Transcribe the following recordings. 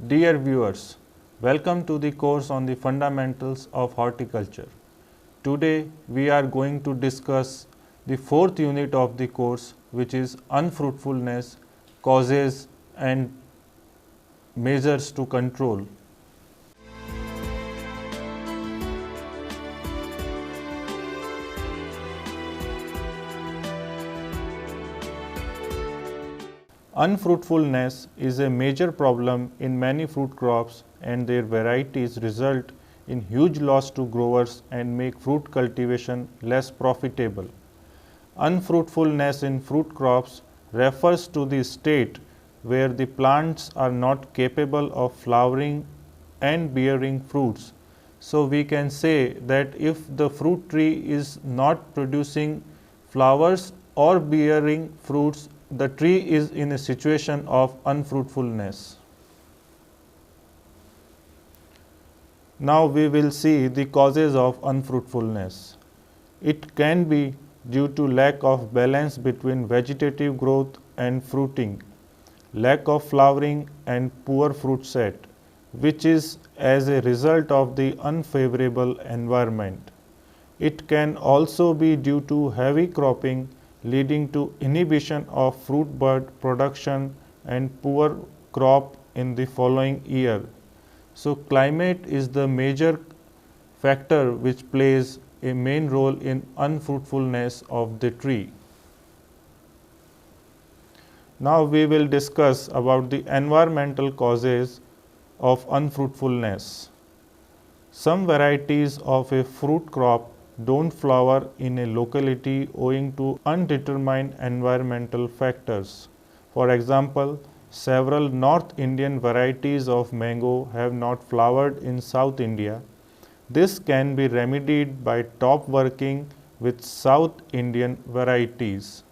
Dear viewers, welcome to the course on the fundamentals of horticulture. Today we are going to discuss the fourth unit of the course, which is unfruitfulness, causes and measures to control. Unfruitfulness is a major problem in many fruit crops, and their varieties result in huge loss to growers and make fruit cultivation less profitable. Unfruitfulness in fruit crops refers to the state where the plants are not capable of flowering and bearing fruits. So we can say that if the fruit tree is not producing flowers or bearing fruits, the tree is in a situation of unfruitfulness. Now we will see the causes of unfruitfulness. It can be due to lack of balance between vegetative growth and fruiting, lack of flowering and poor fruit set, which is as a result of the unfavorable environment. It can also be due to heavy cropping, leading to inhibition of fruit bud production and poor crop in the following year. So climate is the major factor which plays a main role in unfruitfulness of the tree. Now we will discuss about the environmental causes of unfruitfulness. Some varieties of a fruit crop don't flower in a locality owing to undetermined environmental factors. For example, several North Indian varieties of mango have not flowered in South India. This can be remedied by top working with South Indian varieties.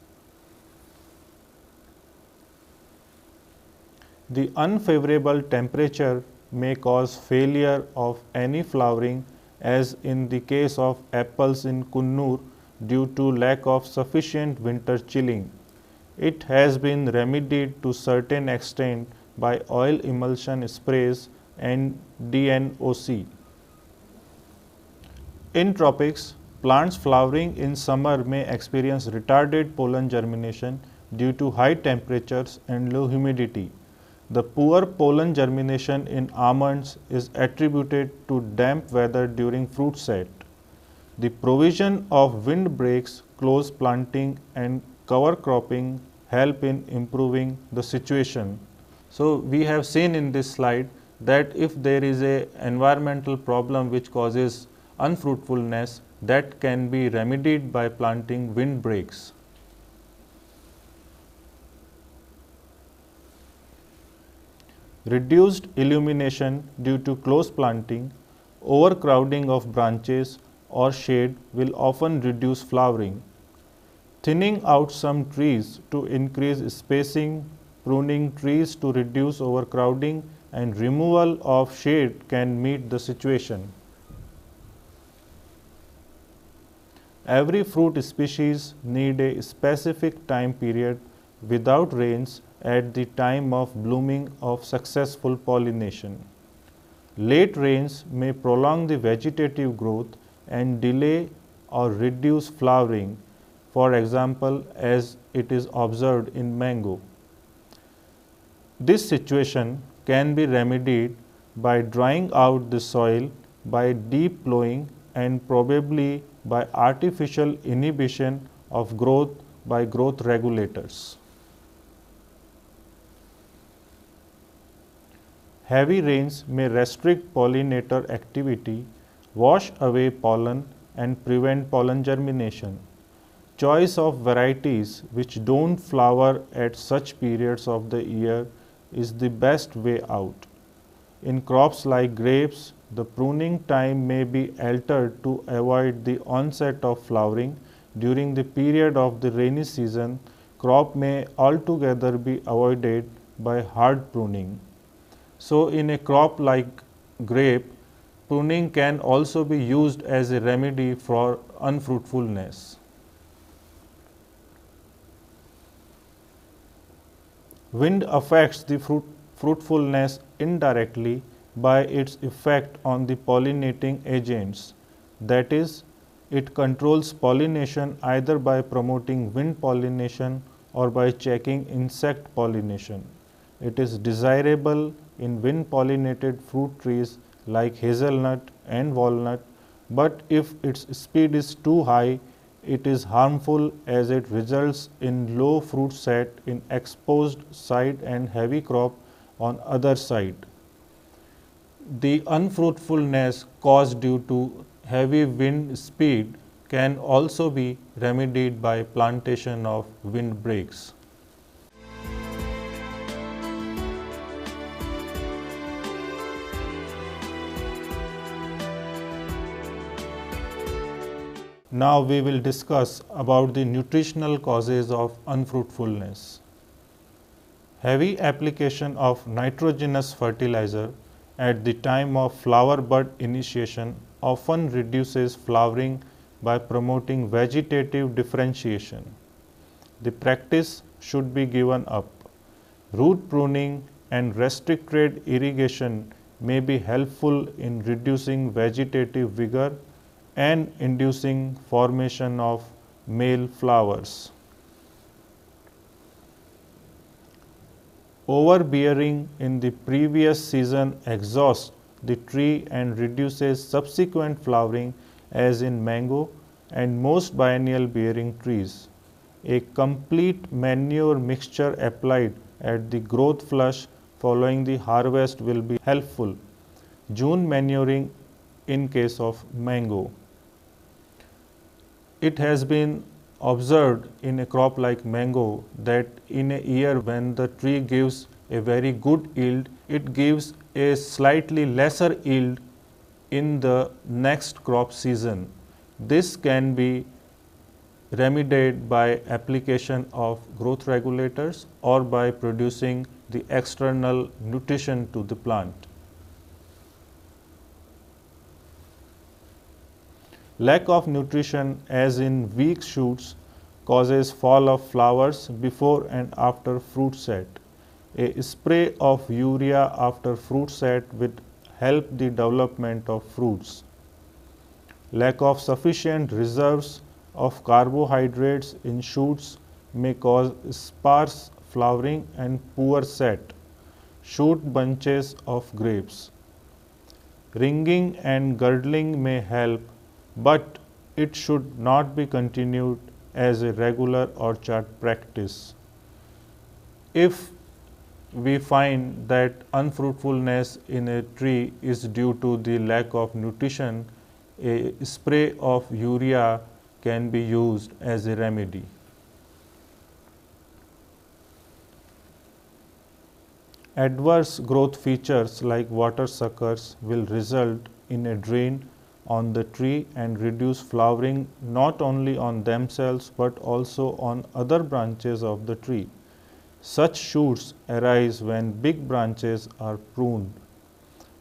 The unfavorable temperature may cause failure of any flowering, as in the case of apples in Kunnur due to lack of sufficient winter chilling. It has been remedied to certain extent by oil emulsion sprays and DNOC. In tropics, plants flowering in summer may experience retarded pollen germination due to high temperatures and low humidity. The poor pollen germination in almonds is attributed to damp weather during fruit set. The provision of windbreaks, close planting and cover cropping help in improving the situation. So we have seen in this slide that if there is an environmental problem which causes unfruitfulness, that can be remedied by planting windbreaks. Reduced illumination due to close planting, overcrowding of branches or shade will often reduce flowering. Thinning out some trees to increase spacing, pruning trees to reduce overcrowding and removal of shade can meet the situation. Every fruit species need a specific time period without rains at the time of blooming of successful pollination. Late rains may prolong the vegetative growth and delay or reduce flowering, for example, as it is observed in mango. This situation can be remedied by drying out the soil, by deep plowing and probably by artificial inhibition of growth by growth regulators. Heavy rains may restrict pollinator activity, wash away pollen and prevent pollen germination. Choice of varieties which don't flower at such periods of the year is the best way out. In crops like grapes, the pruning time may be altered to avoid the onset of flowering. During the period of the rainy season, crop may altogether be avoided by hard pruning. So in a crop like grape, pruning can also be used as a remedy for unfruitfulness. Wind affects the fruit fruitfulness indirectly by its effect on the pollinating agents. That is, it controls pollination either by promoting wind pollination or by checking insect pollination. It is desirable in wind pollinated fruit trees like hazelnut and walnut, but if its speed is too high, it is harmful as it results in low fruit set in exposed side and heavy crop on other side. The unfruitfulness caused due to heavy wind speed can also be remedied by plantation of windbreaks. Now we will discuss about the nutritional causes of unfruitfulness. Heavy application of nitrogenous fertilizer at the time of flower bud initiation often reduces flowering by promoting vegetative differentiation. The practice should be given up. Root pruning and restricted irrigation may be helpful in reducing vegetative vigor and inducing formation of male flowers. Overbearing in the previous season exhausts the tree and reduces subsequent flowering as in mango and most biennial bearing trees. A complete manure mixture applied at the growth flush following the harvest will be helpful. June manuring in case of mango. It has been observed in a crop like mango that in a year when the tree gives a very good yield, it gives a slightly lesser yield in the next crop season. This can be remedied by application of growth regulators or by producing the external nutrition to the plant. Lack of nutrition, as in weak shoots, causes fall of flowers before and after fruit set. A spray of urea after fruit set would help the development of fruits. Lack of sufficient reserves of carbohydrates in shoots may cause sparse flowering and poor set. Shoot bunches of grapes. Ringing and girdling may help, but it should not be continued as a regular orchard practice. If we find that unfruitfulness in a tree is due to the lack of nutrition, a spray of urea can be used as a remedy. Adverse growth features like water suckers will result in a drain on the tree and reduce flowering not only on themselves but also on other branches of the tree. Such shoots arise when big branches are pruned.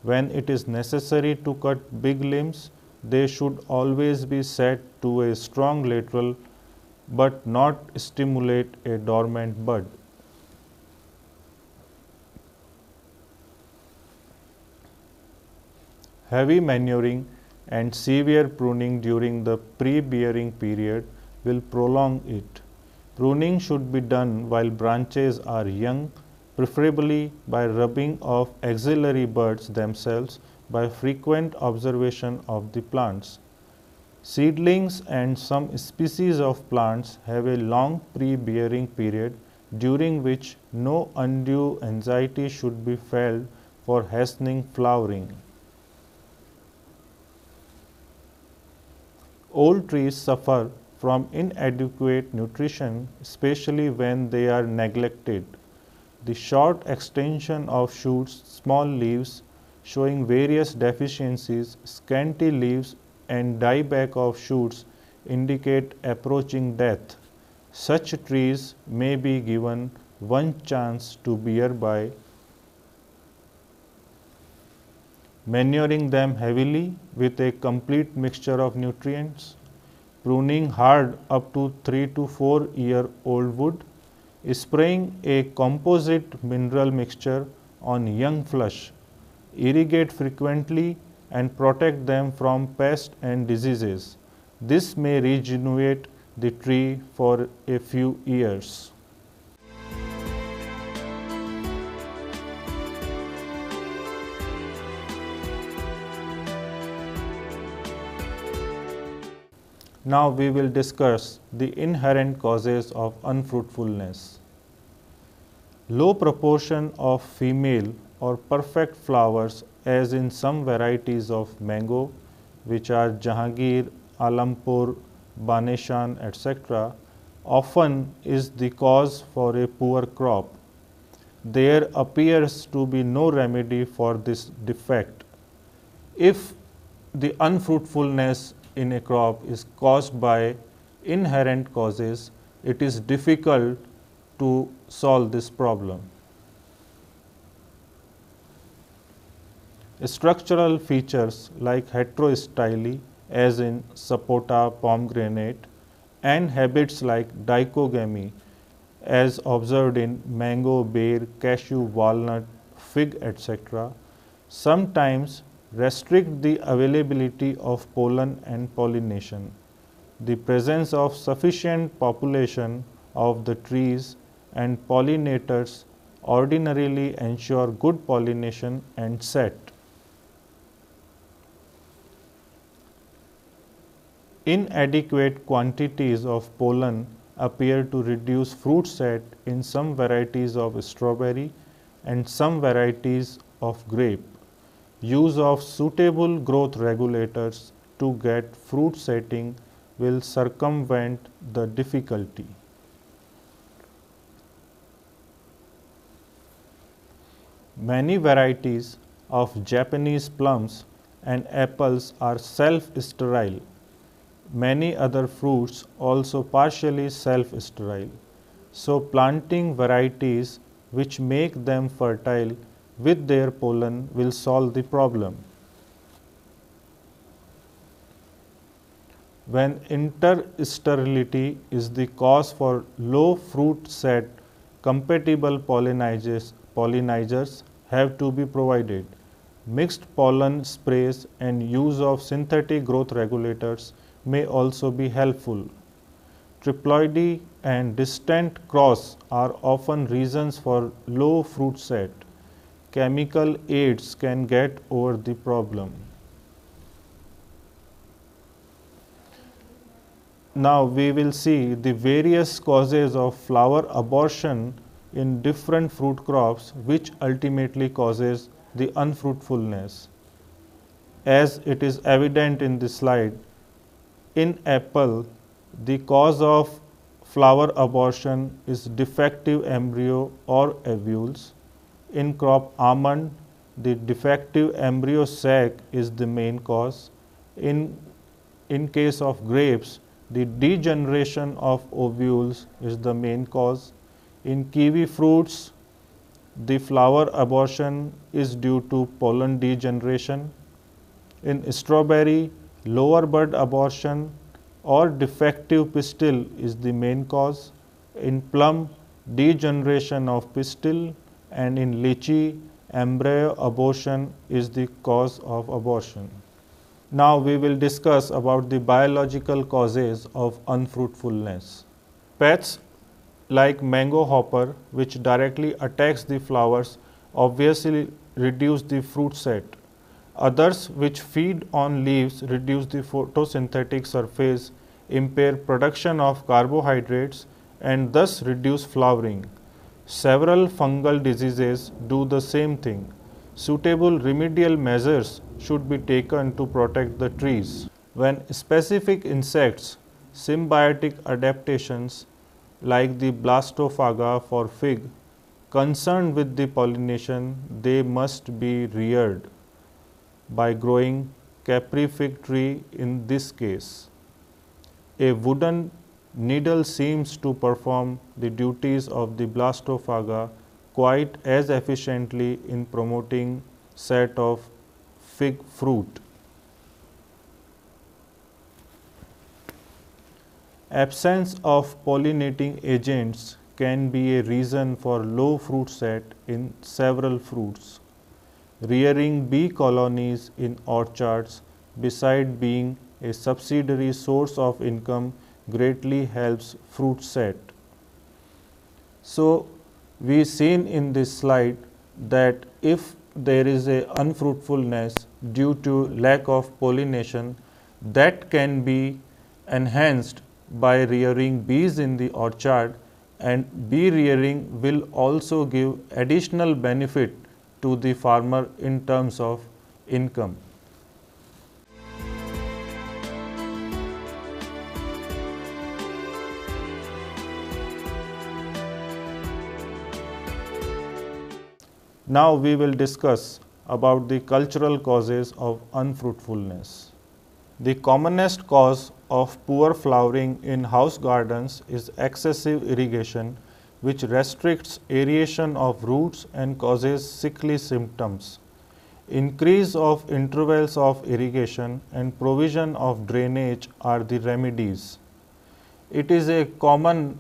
When it is necessary to cut big limbs, they should always be set to a strong lateral but not stimulate a dormant bud. Heavy manuring and severe pruning during the pre-bearing period will prolong it. Pruning should be done while branches are young, preferably by rubbing off axillary buds themselves by frequent observation of the plants. Seedlings and some species of plants have a long pre-bearing period during which no undue anxiety should be felt for hastening flowering. Old trees suffer from inadequate nutrition, especially when they are neglected. The short extension of shoots, small leaves showing various deficiencies, scanty leaves and dieback of shoots indicate approaching death. Such trees may be given one chance to bear by manuring them heavily with a complete mixture of nutrients, pruning hard up to 3 to 4 year old wood, spraying a composite mineral mixture on young flush, irrigate frequently and protect them from pests and diseases. This may regenerate the tree for a few years. Now we will discuss the inherent causes of unfruitfulness. Low proportion of female or perfect flowers, as in some varieties of mango, which are Jahangir, Alampur, Baneshan, etc., often is the cause for a poor crop. There appears to be no remedy for this defect. If the unfruitfulness in a crop is caused by inherent causes, it is difficult to solve this problem. Structural features like heterostyly, as in sapota, pomegranate, and habits like dichogamy, as observed in mango, bear, cashew, walnut, fig, etc., sometimes restrict the availability of pollen and pollination. The presence of sufficient population of the trees and pollinators ordinarily ensure good pollination and set. Inadequate quantities of pollen appear to reduce fruit set in some varieties of strawberry and some varieties of grape. Use of suitable growth regulators to get fruit setting will circumvent the difficulty. Many varieties of Japanese plums and apples are self-sterile. Many other fruits also partially self-sterile. So planting varieties which make them fertile with their pollen will solve the problem. When intersterility is the cause for low fruit set, compatible pollinizers have to be provided. Mixed pollen sprays and use of synthetic growth regulators may also be helpful. Triploidy and distant cross are often reasons for low fruit set. Chemical aids can get over the problem. Now we will see the various causes of flower abortion in different fruit crops, which ultimately causes the unfruitfulness. As it is evident in this slide, in apple, the cause of flower abortion is defective embryo or ovules. In crop almond, the defective embryo sac is the main cause. In case of grapes, the degeneration of ovules is the main cause. In kiwi fruits, the flower abortion is due to pollen degeneration. In strawberry, lower bud abortion or defective pistil is the main cause. In plum, degeneration of pistil, and in lychee, embryo abortion is the cause of abortion. Now we will discuss about the biological causes of unfruitfulness. Pests like mango hopper, which directly attacks the flowers, obviously reduce the fruit set. Others which feed on leaves reduce the photosynthetic surface, impair production of carbohydrates, and thus reduce flowering. Several fungal diseases do the same thing. Suitable remedial measures should be taken to protect the trees. When specific insects, symbiotic adaptations like the blastophaga for fig, concerned with the pollination, they must be reared by growing capri fig tree in this case. A wooden needle seems to perform the duties of the blastophaga quite as efficiently in promoting set of fig fruit. Absence of pollinating agents can be a reason for low fruit set in several fruits. Rearing bee colonies in orchards, beside being a subsidiary source of income, greatly helps fruit set. So, we seen in this slide that if there is a unfruitfulness due to lack of pollination, that can be enhanced by rearing bees in the orchard, and bee rearing will also give additional benefit to the farmer in terms of income. Now we will discuss about the cultural causes of unfruitfulness. The commonest cause of poor flowering in house gardens is excessive irrigation, which restricts aeration of roots and causes sickly symptoms. Increase of intervals of irrigation and provision of drainage are the remedies. It is a common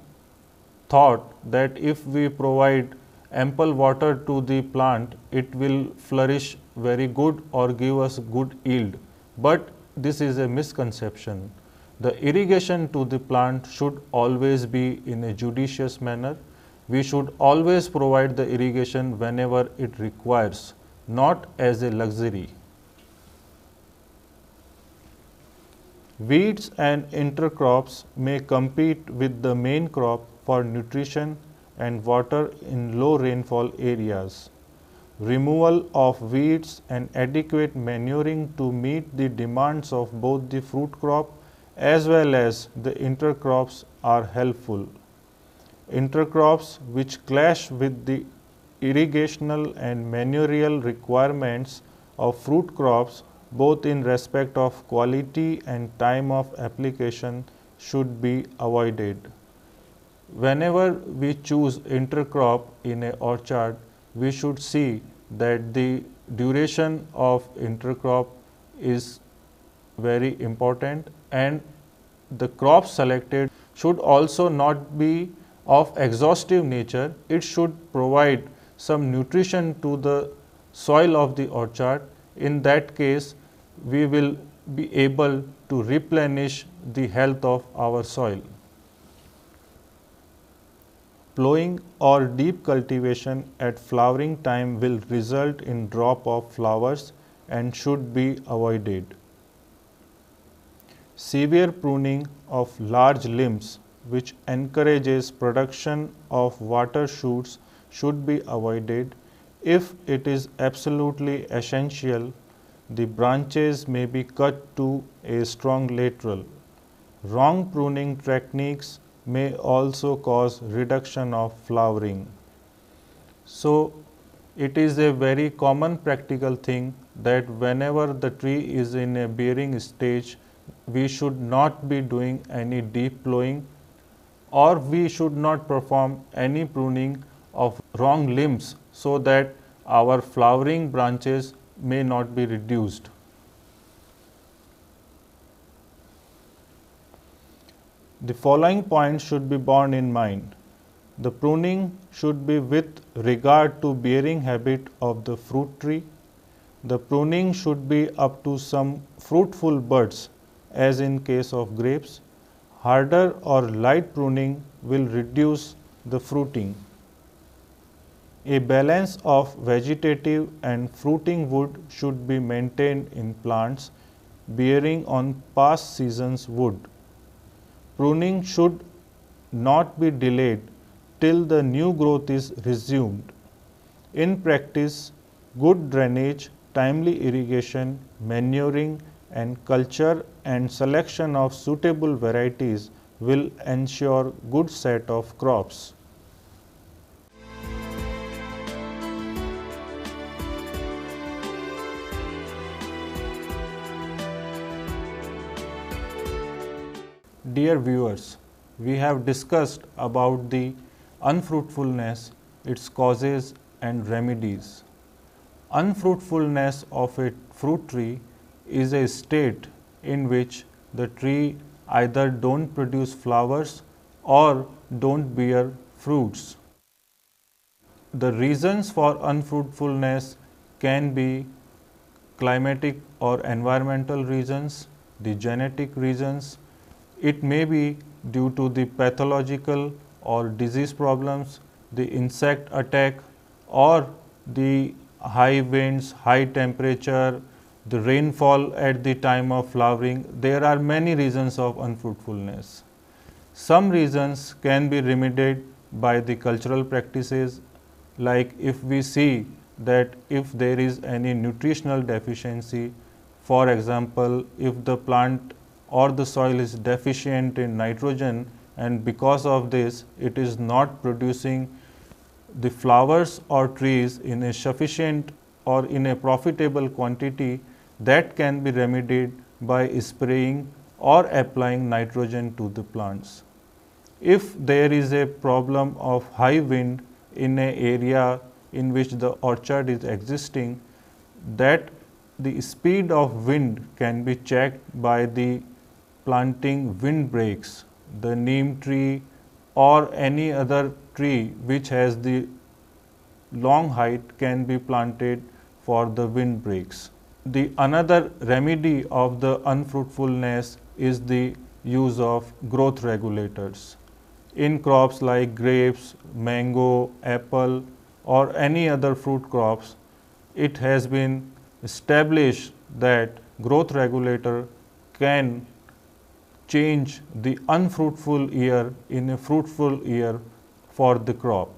thought that if we provide ample water to the plant, it will flourish very good or give us good yield. But this is a misconception. The irrigation to the plant should always be in a judicious manner. We should always provide the irrigation whenever it requires, not as a luxury. Weeds and intercrops may compete with the main crop for nutrition and water in low rainfall areas. Removal of weeds and adequate manuring to meet the demands of both the fruit crop as well as the intercrops are helpful. Intercrops which clash with the irrigational and manurial requirements of fruit crops, both in respect of quality and time of application, should be avoided. Whenever we choose intercrop in an orchard, we should see that the duration of intercrop is very important, and the crop selected should also not be of exhaustive nature. It should provide some nutrition to the soil of the orchard. In that case, we will be able to replenish the health of our soil. Plowing or deep cultivation at flowering time will result in drop of flowers and should be avoided. Severe pruning of large limbs, which encourages production of water shoots, should be avoided. If it is absolutely essential, the branches may be cut to a strong lateral. Wrong pruning techniques may also cause reduction of flowering. So, it is a very common practical thing that whenever the tree is in a bearing stage, we should not be doing any deep plowing, or we should not perform any pruning of wrong limbs, so that our flowering branches may not be reduced. The following points should be borne in mind. The pruning should be with regard to bearing habit of the fruit tree. The pruning should be up to some fruitful buds, as in case of grapes. Harder or light pruning will reduce the fruiting. A balance of vegetative and fruiting wood should be maintained in plants bearing on past season's wood. Pruning should not be delayed till the new growth is resumed. In practice, good drainage, timely irrigation, manuring, and culture and selection of suitable varieties will ensure good set of crops. Dear viewers, we have discussed about the unfruitfulness, its causes and remedies. Unfruitfulness of a fruit tree is a state in which the tree either don't produce flowers or don't bear fruits. The reasons for unfruitfulness can be climatic or environmental reasons, the genetic reasons. It may be due to the pathological or disease problems, the insect attack, or the high winds, high temperature, the rainfall at the time of flowering. There are many reasons of unfruitfulness. Some reasons can be remedied by the cultural practices, like if we see that if there is any nutritional deficiency, for example, if the plant or the soil is deficient in nitrogen and because of this it is not producing the flowers or trees in a sufficient or in a profitable quantity, that can be remedied by spraying or applying nitrogen to the plants. If there is a problem of high wind in an area in which the orchard is existing, that the speed of wind can be checked by the planting windbreaks, the neem tree or any other tree which has the long height can be planted for the windbreaks. The another remedy of the unfruitfulness is the use of growth regulators. In crops like grapes, mango, apple or any other fruit crops, it has been established that growth regulator can change the unfruitful year in a fruitful year for the crop.